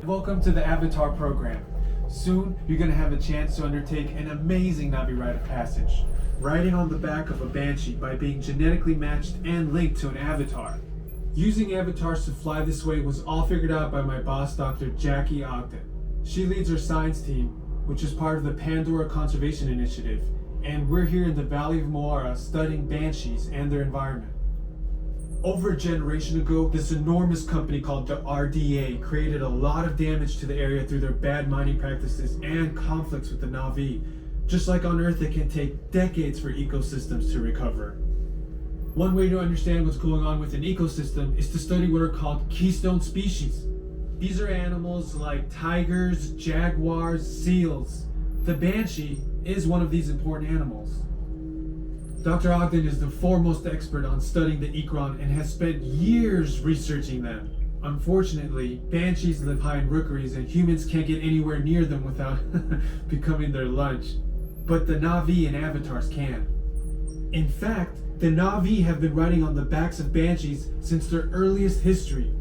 Welcome to the Avatar program. Soon, you're going to have a chance to undertake an amazing Navi rite of passage, riding on the back of a Banshee by being genetically matched and linked to an avatar. Using avatars to fly this way was all figured out by my boss, Dr. Jackie Ogden. She leads our science team, which is part of the Pandora Conservation Initiative, and we're here in the Valley of Moara studying banshees and their environment. Over a generation ago, this enormous company called the RDA created a lot of damage to the area through their bad mining practices and conflicts with the Navi. Just like on Earth, it can take decades for ecosystems to recover. One way to understand what's going on with an ecosystem is to study what are called keystone species. These are animals like tigers, jaguars, seals. The Banshee is one of these important animals. Dr. Ogden is the foremost expert on studying the Ikran and has spent years researching them. Unfortunately, banshees live high in rookeries and humans can't get anywhere near them without becoming their lunch. But the Navi and avatars can. In fact, the Navi have been riding on the backs of banshees since their earliest history.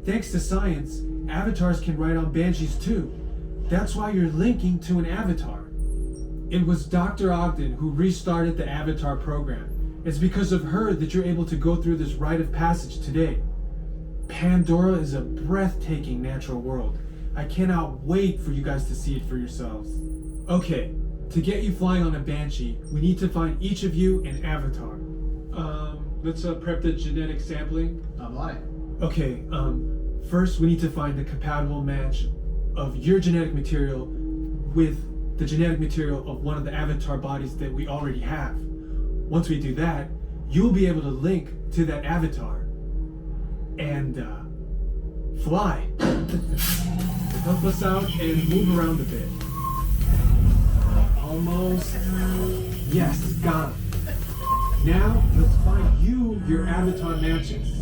Thanks to science, avatars can ride on banshees too. That's why you're linking to an avatar. It was Dr. Ogden who restarted the Avatar program. It's because of her that you're able to go through this rite of passage today. Pandora is a breathtaking natural world. I cannot wait for you guys to see it for yourselves. Okay, to get you flying on a Banshee, we need to find each of you an avatar. Let's prep the genetic sampling. I'm on it. Okay, first we need to find the compatible match of your genetic material with the genetic material of one of the avatar bodies that we already have. Once we do that, you'll be able to link to that avatar and fly. Help us out and move around a bit. Almost. Yes, got it. Now, let's find you your avatar matches.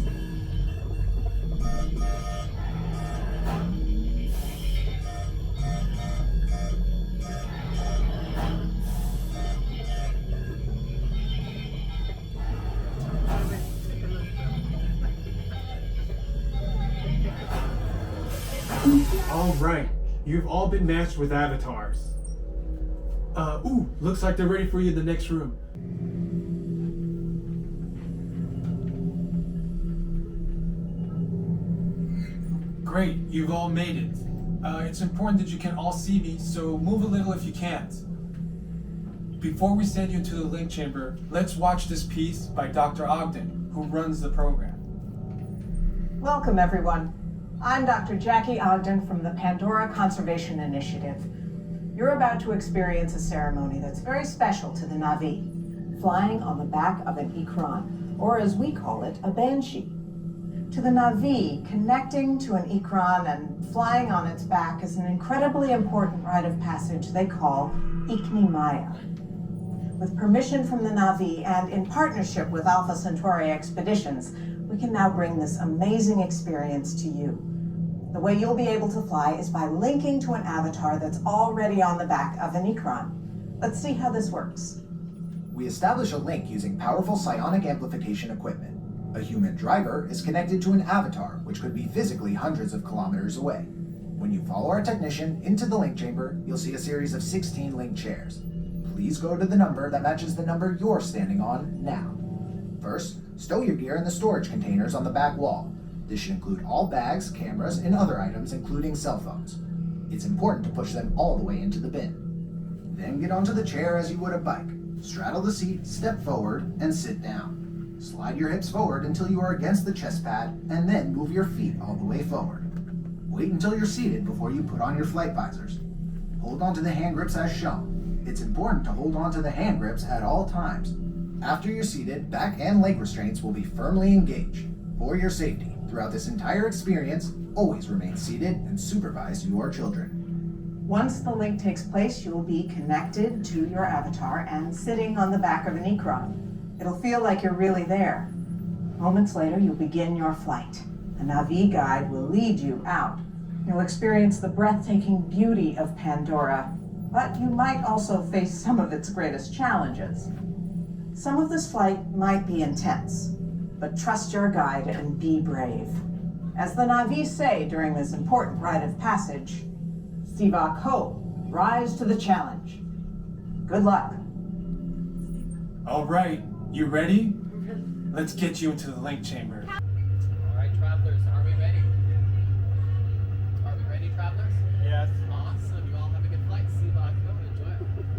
All right, you've all been matched with avatars. Looks like they're ready for you in the next room. Great, you've all made it. It's important that you can all see me, so move a little if you can't. Before we send you into the link chamber, let's watch this piece by Dr. Ogden, who runs the program. Welcome, everyone. I'm Dr. Jackie Ogden from the Pandora Conservation Initiative. You're about to experience a ceremony that's very special to the Navi, flying on the back of an Ikran, or as we call it, a Banshee. To the Navi, connecting to an Ikran and flying on its back is an incredibly important rite of passage they call Ikni Maya. With permission from the Navi and in partnership with Alpha Centauri Expeditions, we can now bring this amazing experience to you. The way you'll be able to fly is by linking to an avatar that's already on the back of an Ikran. Let's see how this works. We establish a link using powerful psionic amplification equipment. A human driver is connected to an avatar, which could be physically hundreds of kilometers away. When you follow our technician into the link chamber, you'll see a series of 16 link chairs. Please go to the number that matches the number you're standing on now. First, stow your gear in the storage containers on the back wall. This should include all bags, cameras, and other items, including cell phones. It's important to push them all the way into the bin. Then get onto the chair as you would a bike. Straddle the seat, step forward, and sit down. Slide your hips forward until you are against the chest pad, and then move your feet all the way forward. Wait until you're seated before you put on your flight visors. Hold onto the hand grips as shown. It's important to hold onto the hand grips at all times. After you're seated, back and leg restraints will be firmly engaged. For your safety, throughout this entire experience, always remain seated and supervise your children. Once the link takes place, you'll be connected to your avatar and sitting on the back of an Ikran. It'll feel like you're really there. Moments later, you'll begin your flight. A Navi guide will lead you out. You'll experience the breathtaking beauty of Pandora, but you might also face some of its greatest challenges. Some of this flight might be intense, but trust your guide and be brave. As the Na'vi say during this important rite of passage, Sivak Ho, rise to the challenge. Good luck. All right, you ready? Let's get you into the link chamber. All right, travelers, are we ready? Are we ready, travelers? Yes. Awesome. You all have a good flight. See you, enjoy it.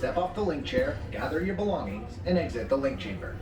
Step off the link chair, gather your belongings, and exit the link chamber.